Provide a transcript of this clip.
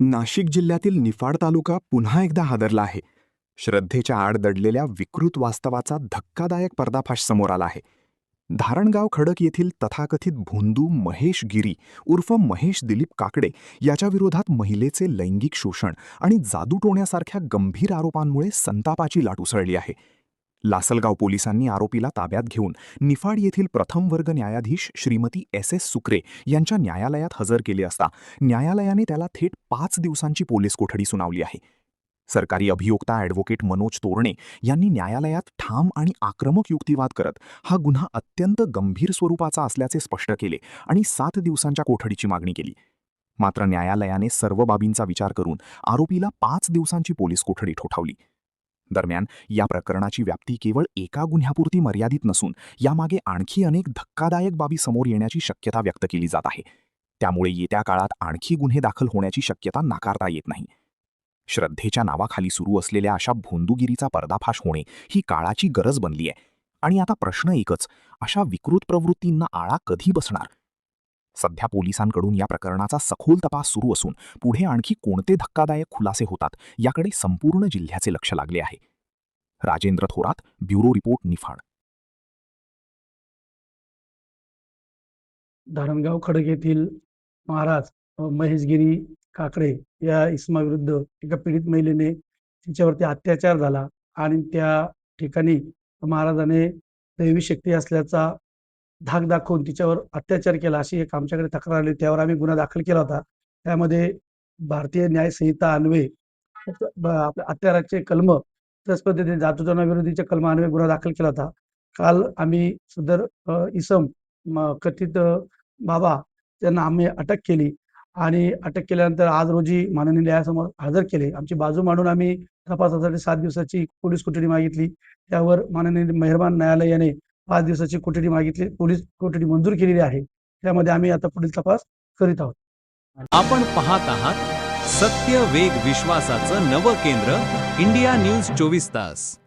नाशिक जिल्ह्यातील निफाड तालुका पुन्हा एकदा हादरला आहे. श्रद्धेच्या आड दडलेल्या विकृत वास्तवाचा धक्कादायक पर्दाफाश समोर आला आहे. धारणगाव खडक येथील तथाकथित भोंदू महेश गिरी उर्फ महेश दिलीप काकडे याच्या विरोधात महिलेचे लैंगिक शोषण आणि जादूटोण्यासारख्या गंभीर आरोपांमुळे संतापाची लाट उसळली आहे. लासलगाव पोलिसांनी आरोपीला ताब्यात घेऊन निफाड येथील प्रथम वर्ग न्यायाधीश श्रीमती एस सुक्रे यांच्या न्यायालयात हजर केले असता न्यायालयाने त्याला थेट 5 दिवसांची पोलीस कोठडी सुनावली आहे. सरकारी अभियोक्ता ॲडव्होकेट मनोज तोरणे यांनी न्यायालयात ठाम आणि आक्रमक युक्तिवाद करत हा गुन्हा अत्यंत गंभीर स्वरूपाचा असल्याचे स्पष्ट केले आणि 7 दिवसांच्या कोठडीची मागणी केली. मात्र न्यायालयाने सर्व बाबींचा विचार करून आरोपीला 5 दिवसांची पोलीस कोठडी ठोठावली. दरम्यान या प्रकरणाची व्याप्ती केवळ एका गुन्ह्यापुरती मर्यादित नसून यामागे आणखी अनेक धक्कादायक बाबी समोर येण्याची शक्यता व्यक्त केली जात आहे. त्यामुळे येत्या काळात आणखी गुन्हे दाखल होण्याची शक्यता नाकारता येत नाही. श्रद्धेच्या नावाखाली सुरू असलेल्या अशा भोंदूगिरीचा पर्दाफाश होणे ही काळाची गरज बनली आहे. आणि आता प्रश्न एकच, अशा विकृत प्रवृत्तींना आळा कधी बसणार? सध्या पोलिसांकडून या प्रकरणाचा सखोल तपास सुरू असून पुढे आणखी कोणते धक्कादायक खुलासे होतात याकडे संपूर्ण जिल्ह्याचे लक्ष लागले आहे. Rajendra Thorat, bureau report, Niphad. धारणगाव खडक येथील महाराज महेशगिरी काकडे या इसमाविरुद्ध एका पीडित महिलेने तिच्यावरती अत्याचार झाला आणि त्या ठिकाणी महाराजाने दैवी शक्ती असल्याचा धाक दाखवून तिच्यावर अत्याचार केला अशी एक आमच्याकडे तक्रार आली. त्यावर आम्ही गुन्हा दाखल केला होता. त्यामध्ये भारतीय न्याय संहिता अन्वये आपल्या अत्याचाराचे कलम त्याच पद्धतीने जादूटोणाविरोधीचे कलम अन्वये गुन्हा दाखल केला होता. काल आम्ही सदर इसम कथित बाबा त्यांना आम्ही अटक केली आणि अटक केल्यानंतर आज रोजी माननीय न्यायासमोर हजर केले. आमची बाजू मांडून आम्ही तपासासाठी 7 दिवसाची पोलीस कोठडी मागितली. त्यावर माननीय मेहरबान न्यायालयाने 5 दिवसाची कोठडी मागितली. पोलीस कोठडी मंजूर केलेली आहे. त्यामध्ये आम्ही आता पुढील तपास करीत आहोत. आपण पाहत आहात सत्य वेग विश्वासाचं नवं केंद्र इंडिया न्यूज 24 तास.